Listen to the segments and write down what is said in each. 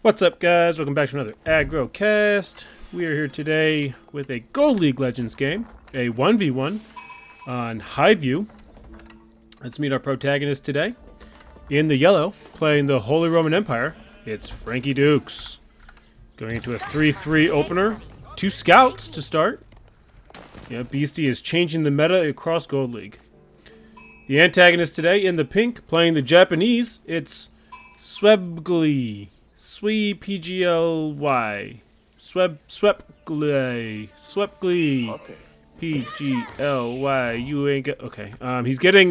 What's up, guys? Welcome back to another AgroCast. We are here today with a Gold League Legends game, a 1v1 on Highview. Let's meet our protagonist today. In the yellow, playing the Holy Roman Empire, it's Frankie Dukes. Going into a 3-3 opener. 2 scouts to start. Yeah, Beastie is changing the meta across Gold League. The antagonist today, in the pink, playing the Japanese, it's Swebgly. Swepgly. Swepgly. PGLY. You ain't get. Okay. He's getting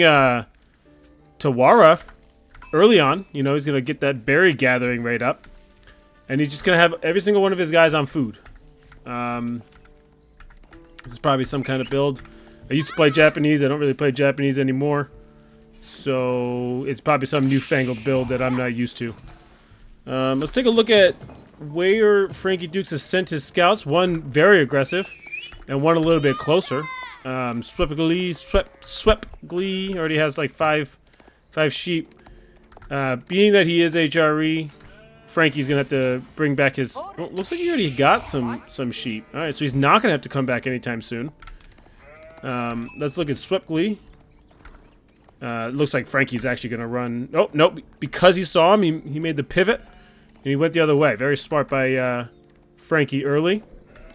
Tawara early on. You know, he's gonna get that berry gathering rate up, and he's just gonna have every single one of his guys on food. This is probably some kind of build. I used to play Japanese. I don't really play Japanese anymore, so it's probably some newfangled build that I'm not used to. Let's take a look at where Frankie Dukes has sent his scouts. One very aggressive, and one a little bit closer. Swepgly already has like five sheep. Being that he is HRE, Frankie's gonna have to bring back his. Oh, looks like he already got some sheep. All right, so he's not gonna have to come back anytime soon. Let's look at Swepgly. Looks like Frankie's actually gonna run. Oh no, because he saw him, he made the pivot. And he went the other way. Very smart by Frankie early.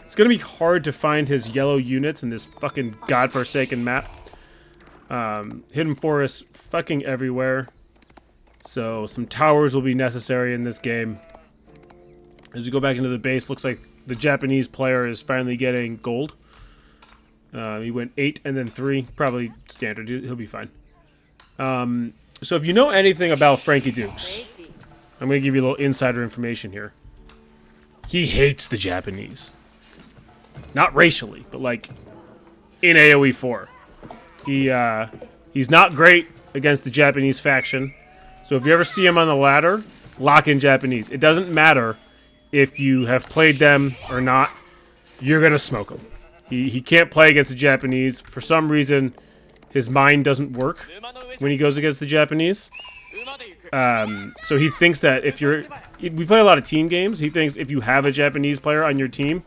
It's going to be hard to find his yellow units in this fucking godforsaken map. Hidden forest fucking everywhere. So some towers will be necessary in this game. As we go back into the base, looks like the Japanese player is finally getting gold. He went 8 and then 3. Probably standard. He'll be fine. So if you know anything about Frankie Dukes, I'm going to give you a little insider information here. He hates the Japanese. Not racially, but like in AoE 4. He's not great against the Japanese faction. So if you ever see him on the ladder, lock in Japanese. It doesn't matter if you have played them or not. You're going to smoke him. He can't play against the Japanese. For some reason, his mind doesn't work when he goes against the Japanese. So he thinks that we play a lot of team games. He thinks if you have a Japanese player on your team,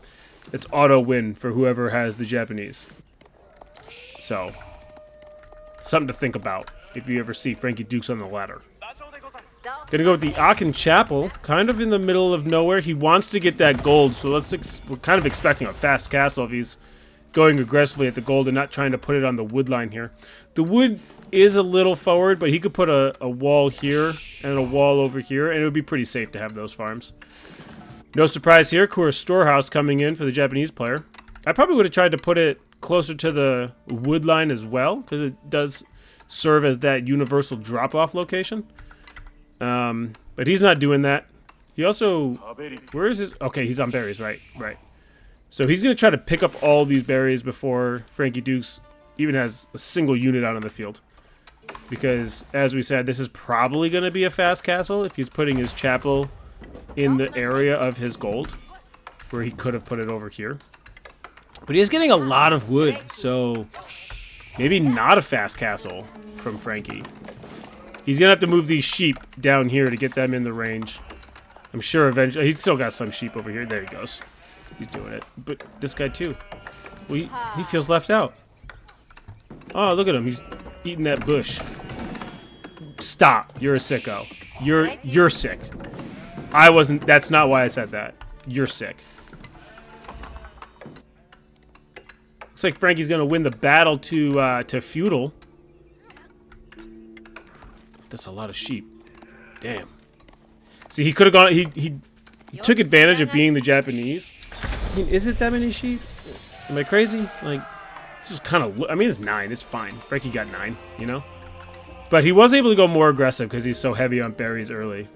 it's auto win for whoever has the Japanese. So, something to think about if you ever see Frankie Dukes on the ladder. Gonna go with the Aachen Chapel, kind of in the middle of nowhere. He wants to get that gold, so we're kind of expecting a fast castle if he's going aggressively at the gold and not trying to put it on the wood line here. The wood is a little forward, but he could put a wall here and a wall over here, and it would be pretty safe to have those farms. No surprise here, Kura's storehouse coming in for the Japanese player. I probably would have tried to put it closer to the wood line as well, because it does serve as that universal drop-off location. But he's not doing that. He also... Where is his... Okay, he's on berries, right. So he's going to try to pick up all these berries before Frankie Dukes even has a single unit out on the field. Because, as we said, this is probably going to be a fast castle if he's putting his chapel in the area of his gold, where he could have put it over here. But he is getting a lot of wood, so maybe not a fast castle from Frankie. He's going to have to move these sheep down here to get them in the range. I'm sure eventually... He's still got some sheep over here. There he goes. He's doing it. But this guy, too. Well, he feels left out. Oh, look at him. He's eating that bush. Stop. You're a sicko. You're sick. I wasn't... That's not why I said that. You're sick. Looks like Frankie's going to win the battle to feudal. That's a lot of sheep. Damn. See, he could have gone... He took advantage of being the Japanese. I mean, is it that many sheep? Am I crazy? Like, it's just kind of... I mean, it's 9. It's fine. Frankie got 9, you know? But he was able to go more aggressive because he's so heavy on berries early.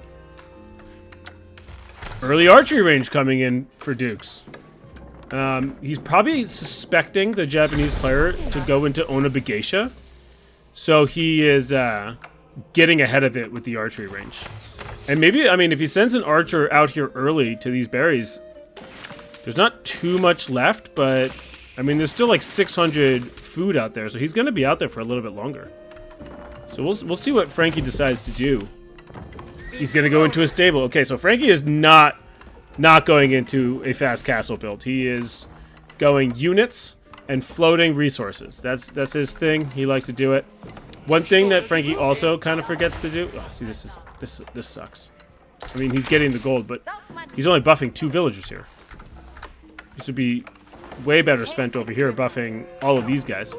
Early archery range coming in for Dukes. He's probably suspecting the Japanese player to go into Onabageisha. So he is getting ahead of it with the archery range. And maybe, I mean, if he sends an archer out here early to these berries, there's not too much left, but, I mean, there's still like 600 food out there, so he's going to be out there for a little bit longer. So we'll see what Frankie decides to do. He's going to go into a stable. Okay, so Frankie is not going into a fast castle build. He is going units and floating resources. That's his thing. He likes to do it. One thing that Frankie also kind of forgets to do. Oh, see, this sucks. I mean, he's getting the gold, but he's only buffing 2 villagers here. This would be way better spent over here buffing all of these guys.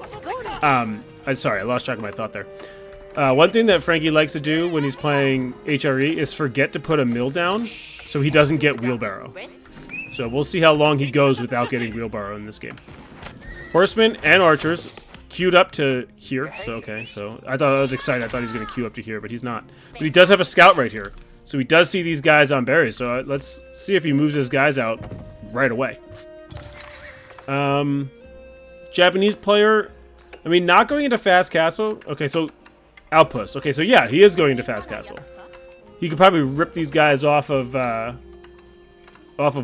I'm sorry, I lost track of my thought there. One thing that Frankie likes to do when he's playing HRE is forget to put a mill down so he doesn't get wheelbarrow. So we'll see how long he goes without getting wheelbarrow in this game. Horsemen and archers queued up to here. So, okay, so I was excited. I thought he was going to queue up to here, but he's not. But he does have a scout right here. So he does see these guys on berries. So let's see if he moves his guys out right away. Japanese player, I mean, not going into fast castle. Okay, so outpost. Okay, so yeah, he is going into fast castle. He could probably rip these guys off of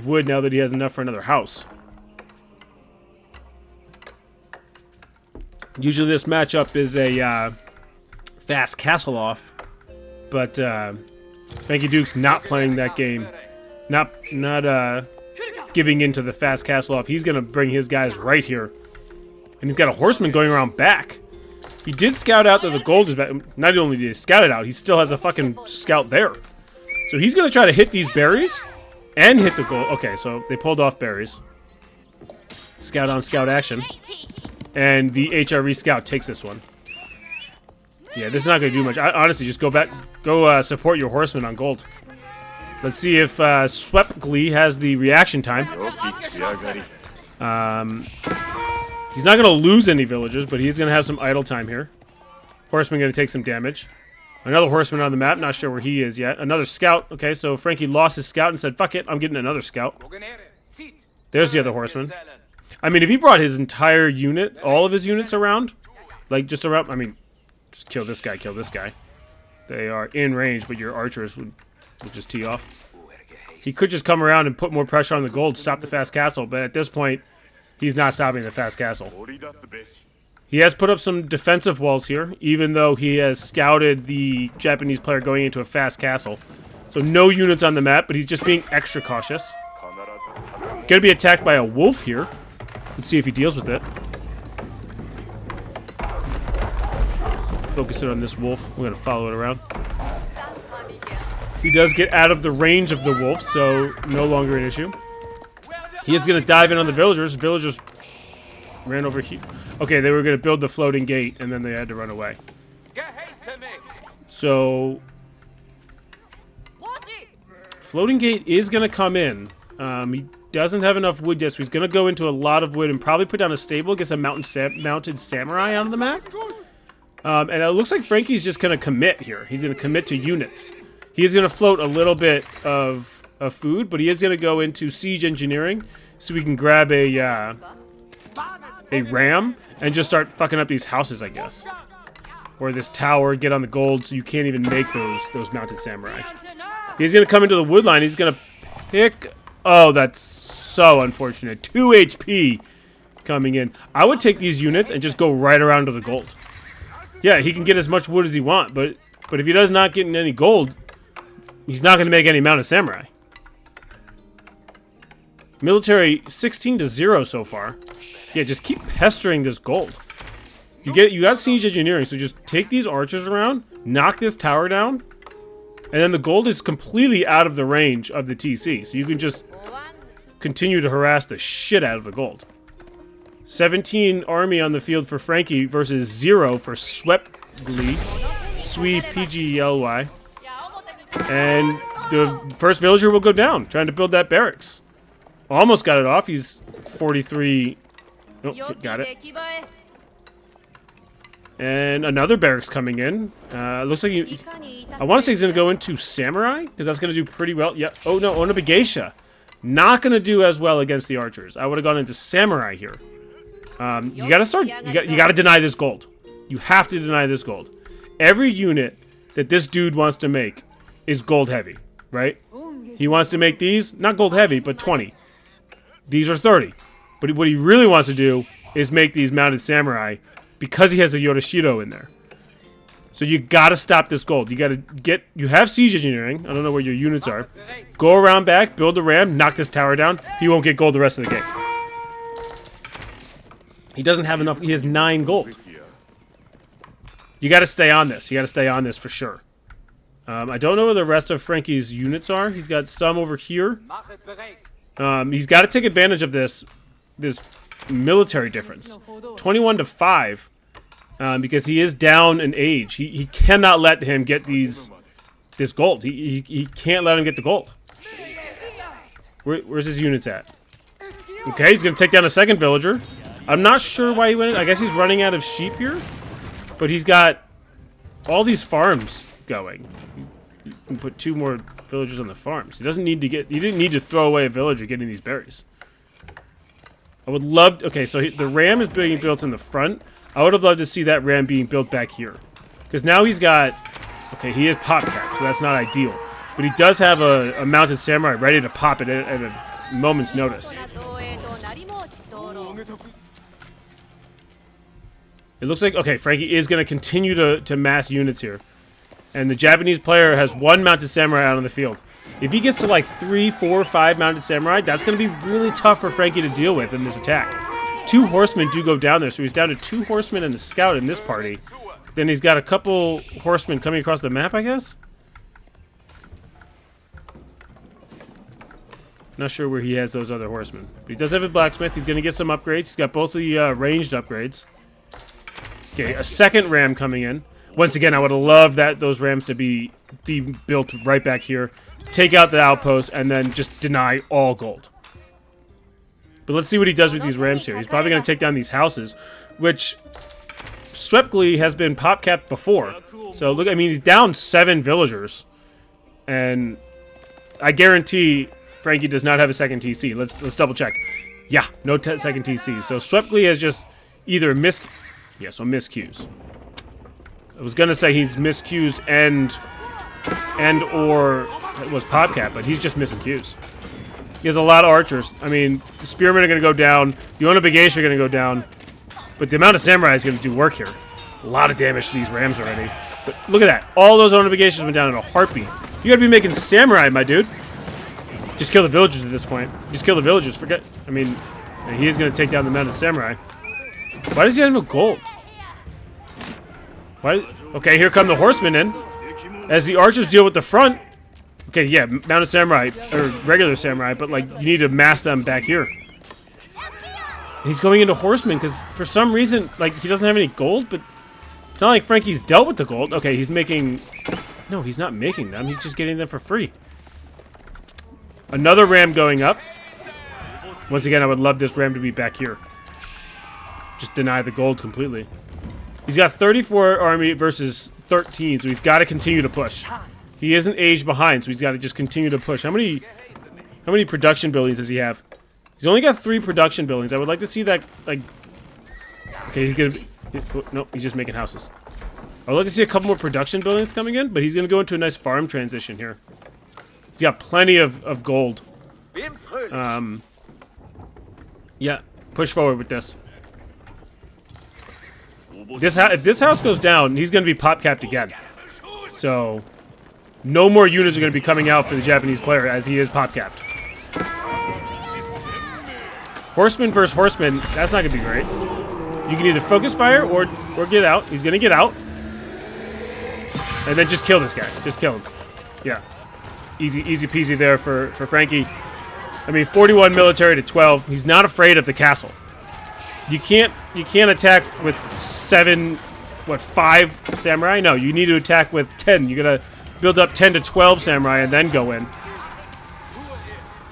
wood now that he has enough for another house. Usually this matchup is a fast castle off, but Frankie Duke's not playing that game. Not giving into the fast castle off. He's gonna bring his guys right here, and he's got a horseman going around back. He did scout out that the gold is back. Not only did he scout it out, he still has a fucking scout there. So he's gonna try to hit these berries and hit the gold. Okay, so they pulled off berries. Scout on scout action. And the HRE scout takes this one. Yeah, this is not going to do much. Honestly, just go back. Go support your horseman on gold. Let's see if Swept Glee has the reaction time. He's not going to lose any villagers, but he's going to have some idle time here. Horseman going to take some damage. Another horseman on the map. Not sure where he is yet. Another scout. Okay, so Frankie lost his scout and said, fuck it, I'm getting another scout. There's the other horseman. I mean, if he brought his entire unit, all of his units around, like just around, I mean, just kill this guy, kill this guy. They are in range, but your archers would just tee off. He could just come around and put more pressure on the gold, stop the fast castle, but at this point, he's not stopping the fast castle. He has put up some defensive walls here, even though he has scouted the Japanese player going into a fast castle. So no units on the map, but he's just being extra cautious. Gonna be attacked by a wolf here. Let's see if he deals with it. Focus it on this wolf. We're gonna follow it around. He does get out of the range of the wolf, so no longer an issue. He is gonna dive in on the villagers. Villagers ran over here. Okay, they were gonna build the floating gate, and then they had to run away. So floating gate is gonna come in. He doesn't have enough wood yet, so he's gonna go into a lot of wood and probably put down a stable, get some mounted samurai on the map. And it looks like Frankie's just gonna commit here. He's gonna commit to units. He is gonna float a little bit of food, but he is gonna go into siege engineering so we can grab a ram and just start fucking up these houses, I guess. Or this tower, get on the gold so you can't even make those mounted samurai. He's gonna come into the wood line. He's gonna pick. Oh, that's so unfortunate. 2 HP coming in. I would take these units and just go right around to the gold. Yeah, he can get as much wood as he wants, but if he does not get any gold, he's not going to make any mounted samurai. Military 16-0 so far. Yeah, just keep pestering this gold. You got siege engineering, so just take these archers around, knock this tower down, and then the gold is completely out of the range of the TC, so you can just continue to harass the shit out of the gold. 17 army on the field for Frankie versus 0 for Swept Glee. Sweet PGLY. And the first villager will go down, trying to build that barracks. Almost got it off. He's 43. Oh, got it. And another barracks coming in. Looks like I want to say he's going to go into Samurai, because that's going to do pretty well. Yeah. Oh, no. Onabegeisha. Not going to do as well against the archers. I would have gone into Samurai here. You got to start. You got to deny this gold. You have to deny this gold. Every unit that this dude wants to make is gold heavy, right? He wants to make these, not gold heavy, but 20. These are 30. But what he really wants to do is make these mounted samurai, because he has a Yoroshido in there. So you gotta stop this gold. You gotta get... You have siege engineering. I don't know where your units are. Go around back, build the ram, knock this tower down. He won't get gold the rest of the game. He doesn't have enough. He has 9 gold. You gotta stay on this. You gotta stay on this for sure. I don't know where the rest of Frankie's units are. He's got some over here. He's got to take advantage of this military difference. 21 to 5. Because he is down in age. He cannot let him get this gold. He can't let him get the gold. Where's his units at? Okay, he's going to take down a second villager. I'm not sure why he went in. I guess he's running out of sheep here. But he's got all these farms going. You can put 2 more villagers on the farms. He doesn't need to get... He didn't need to throw away a villager getting these berries. I would love... Okay, so the ram is being built in the front. I would have loved to see that ram being built back here. Because now he's got... Okay, he is pop cap, so that's not ideal. But he does have a mounted samurai ready to pop it at a moment's notice. It looks like... Okay, Frankie is going to continue to mass units here. And the Japanese player has 1 mounted samurai out on the field. If he gets to like 3, 4, 5 mounted samurai, that's going to be really tough for Frankie to deal with in this attack. 2 horsemen do go down there, so he's down to 2 horsemen and a scout in this party. Then he's got a couple horsemen coming across the map, I guess? Not sure where he has those other horsemen. But he does have a blacksmith. He's going to get some upgrades. He's got both the ranged upgrades. Okay, a second ram coming in. Once again, I would have loved those rams to be built right back here. Take out the outpost, and then just deny all gold. But let's see what he does with these rams here. He's probably going to take down these houses, which Swept has been pop capped before. So look, I mean, he's down 7 villagers, and I guarantee Frankie does not have a second TC. Let's double check. Yeah, no second TC. So Swept has just either miscues. I was gonna say he's miscues and or was pop cap, but he's just missing cues. He has a lot of archers. I mean, the spearmen are going to go down. The Onabageishi are going to go down. But the amount of samurai is going to do work here. A lot of damage to these rams already. But look at that. All those Onabageishis went down in a heartbeat. You got to be making samurai, my dude. Just kill the villagers at this point. Just kill the villagers. Forget. I mean, he is going to take down the mounted samurai. Why does he have no gold? Why? Okay, here come the horsemen in. As the archers deal with the front. Okay, yeah, mounted samurai, or regular samurai, but, like, you need to mass them back here. And he's going into horsemen, because for some reason, like, he doesn't have any gold, but it's not like Frankie's dealt with the gold. Okay, he's making... No, he's not making them. He's just getting them for free. Another ram going up. Once again, I would love this ram to be back here. Just deny the gold completely. He's got 34 army versus 13, so he's got to continue to push. He isn't aged behind, so he's got to just continue to push. How many production buildings does he have? He's only got 3 production buildings. I would like to see that, like... Okay, he's gonna... Nope, he's just making houses. I would like to see a couple more production buildings coming in, but he's gonna go into a nice farm transition here. He's got plenty of gold. Yeah, push forward with this. If this house goes down, he's gonna be pop capped again. So... No more units are going to be coming out for the Japanese player as he is pop capped. Horseman versus horseman, that's not going to be great. You can either focus fire or get out. He's going to get out. And then just kill this guy. Just kill him. Yeah. Easy peasy there for Frankie. I mean, 41 military to 12. He's not afraid of the castle. You can't attack with 5 samurai? No, you need to attack with 10. You got to build up 10 to 12 samurai and then go in.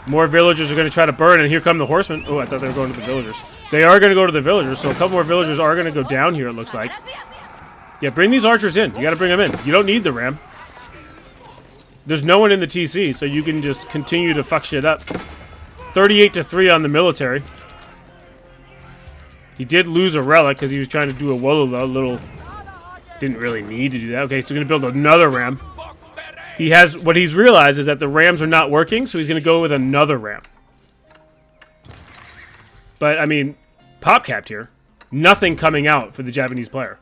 More villagers are going to try to burn, and here come the horsemen. Oh, I thought they were going to the villagers. They are going to go to the villagers, so a couple more villagers are going to go down here, it looks like. Yeah, bring these archers in. You got to bring them in. You don't need the ram. There's no one in the TC, so you can just continue to fuck shit up. 38 to 3 on the military. He did lose a relic because he was trying to do a little... Didn't really need to do that. Okay, so we're going to build another ram. What he's realized is that the rams are not working, so he's going to go with another ram. But, I mean, pop capped here. Nothing coming out for the Japanese player.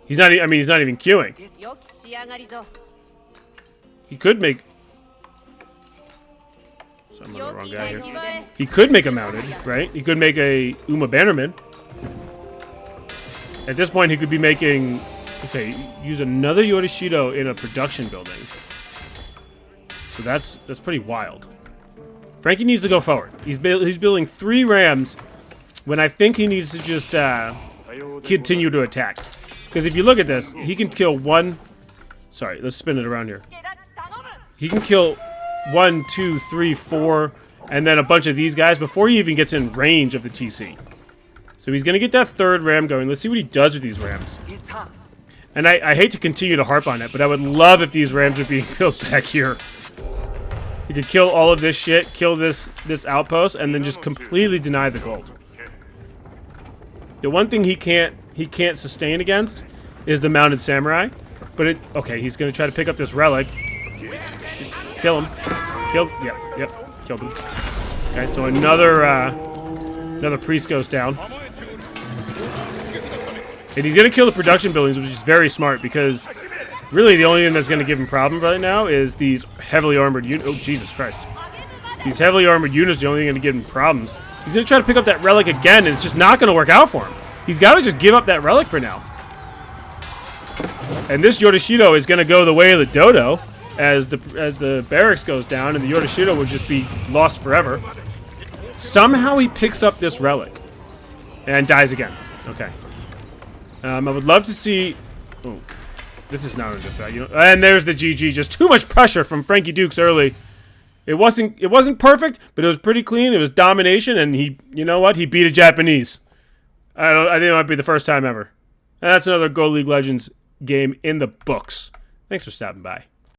He's not. I mean, he's not even queuing. He could make. So I'm on the wrong guy here. He could make a mounted, right? He could make a Uma Bannerman. At this point, he could be making. Okay, use another Yorishido in a production building. So that's pretty wild. Frankie needs to go forward. He's building 3 rams when I think he needs to just continue to attack. Because if you look at this, he can kill 1. Sorry, let's spin it around here. He can kill 1, 2, 3, 4, and then a bunch of these guys before he even gets in range of the TC. So he's going to get that 3rd ram going. Let's see what he does with these rams. And I hate to continue to harp on it, but I would love if these rams were being built back here. He could kill all of this shit, kill this outpost, and then just completely deny the gold. The one thing he can't sustain against is the mounted samurai. But okay, he's gonna try to pick up this relic. Kill him. Yep, killed him. Okay, so another priest goes down. And he's gonna kill the production buildings, which is very smart because really the only thing that's gonna give him problems right now is these heavily armored units. Oh, Jesus Christ. These heavily armored units are the only thing gonna give him problems. He's gonna try to pick up that relic again, and it's just not gonna work out for him. He's gotta just give up that relic for now. And this Yorishido is going to go the way of the dodo as the barracks goes down, and the Yorishido would just be lost forever. Somehow he picks up this relic and dies again. Okay. I would love to see... Oh, this is not a defect. You know, and there's the GG. Just too much pressure from Frankie Dukes early. It wasn't perfect, but it was pretty clean. It was domination, and you know what? He beat a Japanese. I think it might be the first time ever. And that's another Go League Legends game in the books. Thanks for stopping by.